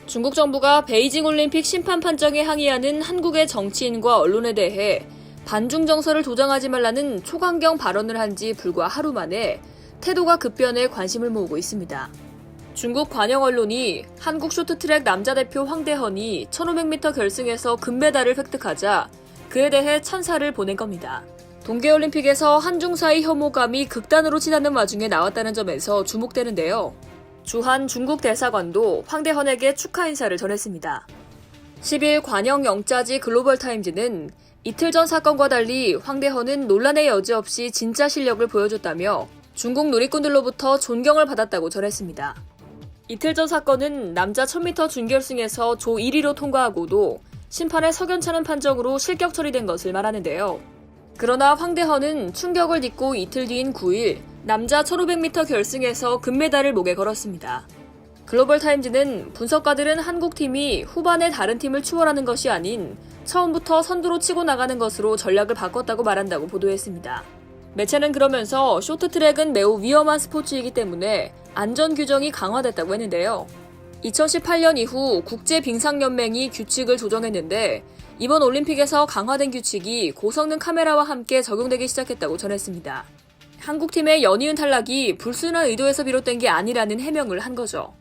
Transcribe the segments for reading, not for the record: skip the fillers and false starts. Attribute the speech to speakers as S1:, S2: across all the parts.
S1: 중국 정부가 베이징 올림픽 심판 판정에 항의하는 한국의 정치인과 언론에 대해 반중 정서를 조장하지 말라는 초강경 발언을 한 지 불과 하루 만에 태도가 급변해 관심을 모으고 있습니다. 중국 관영 언론이 한국 쇼트트랙 남자 대표 황대헌이 1500m 결승에서 금메달을 획득하자 그에 대해 찬사를 보낸 겁니다. 동계올림픽에서 한중 사이 혐오감이 극단으로 치닫는 와중에 나왔다는 점에서 주목되는데요. 주한 중국 대사관도 황대헌에게 축하 인사를 전했습니다. 10일 관영 영자지 글로벌타임즈는 이틀 전 사건과 달리 황대헌은 논란의 여지 없이 진짜 실력을 보여줬다며 중국 누리꾼들로부터 존경을 받았다고 전했습니다. 이틀 전 사건은 남자 1000m 준결승에서 조 1위로 통과하고도 심판의 석연찮은 판정으로 실격 처리된 것을 말하는데요. 그러나 황대헌은 충격을 딛고 이틀 뒤인 9일 남자 1500m 결승에서 금메달을 목에 걸었습니다. 글로벌타임즈는 분석가들은 한국팀이 후반에 다른 팀을 추월하는 것이 아닌 처음부터 선두로 치고 나가는 것으로 전략을 바꿨다고 말한다고 보도했습니다. 매체는 그러면서 쇼트트랙은 매우 위험한 스포츠이기 때문에 안전 규정이 강화됐다고 했는데요. 2018년 이후 국제빙상연맹이 규칙을 조정했는데 이번 올림픽에서 강화된 규칙이 고성능 카메라와 함께 적용되기 시작했다고 전했습니다. 한국팀의 연이은 탈락이 불순한 의도에서 비롯된 게 아니라는 해명을 한 거죠.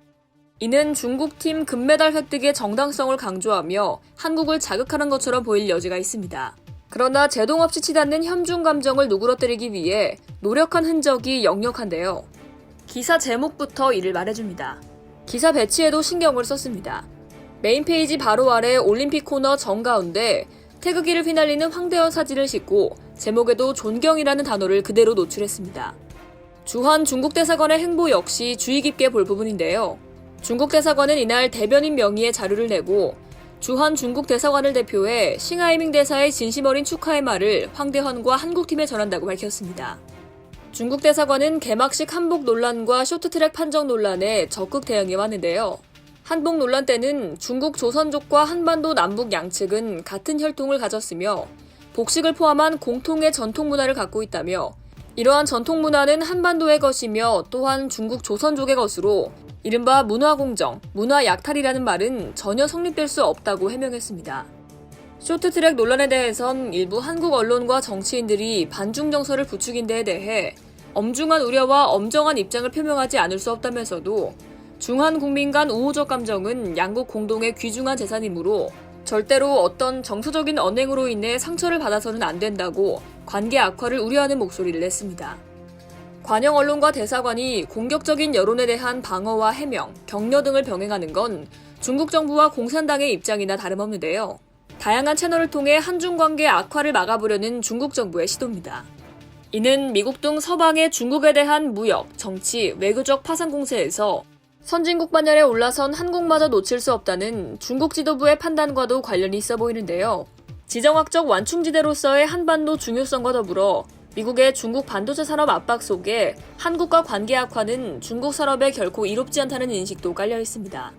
S1: 이는 중국팀 금메달 획득의 정당성을 강조하며 한국을 자극하는 것처럼 보일 여지가 있습니다. 그러나 제동 없이 치닫는 혐중 감정을 누그러뜨리기 위해 노력한 흔적이 역력한데요. 기사 제목부터 이를 말해줍니다. 기사 배치에도 신경을 썼습니다. 메인 페이지 바로 아래 올림픽 코너 정가운데 태극기를 휘날리는 황대헌 사진을 싣고 제목에도 존경이라는 단어를 그대로 노출했습니다. 주한 중국 대사관의 행보 역시 주의 깊게 볼 부분인데요. 중국 대사관은 이날 대변인 명의의 자료를 내고 주한 중국 대사관을 대표해 싱하이밍 대사의 진심 어린 축하의 말을 황대헌과 한국팀에 전한다고 밝혔습니다. 중국 대사관은 개막식 한복 논란과 쇼트트랙 판정 논란에 적극 대응해 왔는데요. 한복 논란 때는 중국 조선족과 한반도 남북 양측은 같은 혈통을 가졌으며 복식을 포함한 공통의 전통 문화를 갖고 있다며 이러한 전통 문화는 한반도의 것이며 또한 중국 조선족의 것으로 이른바 문화공정, 문화약탈이라는 말은 전혀 성립될 수 없다고 해명했습니다. 쇼트트랙 논란에 대해선 일부 한국 언론과 정치인들이 반중 정서를 부추긴 데에 대해 엄중한 우려와 엄정한 입장을 표명하지 않을 수 없다면서도 중한 국민 간 우호적 감정은 양국 공동의 귀중한 재산이므로 절대로 어떤 정서적인 언행으로 인해 상처를 받아서는 안 된다고 관계 악화를 우려하는 목소리를 냈습니다. 관영 언론과 대사관이 공격적인 여론에 대한 방어와 해명, 격려 등을 병행하는 건 중국 정부와 공산당의 입장이나 다름없는데요. 다양한 채널을 통해 한중 관계 악화를 막아보려는 중국 정부의 시도입니다. 이는 미국 등 서방의 중국에 대한 무역, 정치, 외교적 파상 공세에서 선진국 반열에 올라선 한국마저 놓칠 수 없다는 중국 지도부의 판단과도 관련이 있어 보이는데요. 지정학적 완충지대로서의 한반도 중요성과 더불어 미국의 중국 반도체 산업 압박 속에 한국과 관계 악화는 중국 산업에 결코 이롭지 않다는 인식도 깔려 있습니다.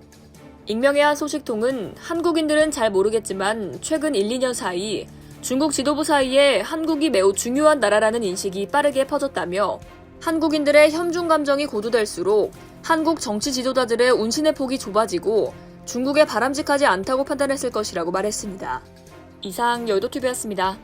S1: 익명의 한 소식통은 한국인들은 잘 모르겠지만 최근 1, 2년 사이 중국 지도부 사이에 한국이 매우 중요한 나라라는 인식이 빠르게 퍼졌다며 한국인들의 혐중 감정이 고조될수록 한국 정치 지도자들의 운신의 폭이 좁아지고 중국에 바람직하지 않다고 판단했을 것이라고 말했습니다. 이상 여의도TV였습니다.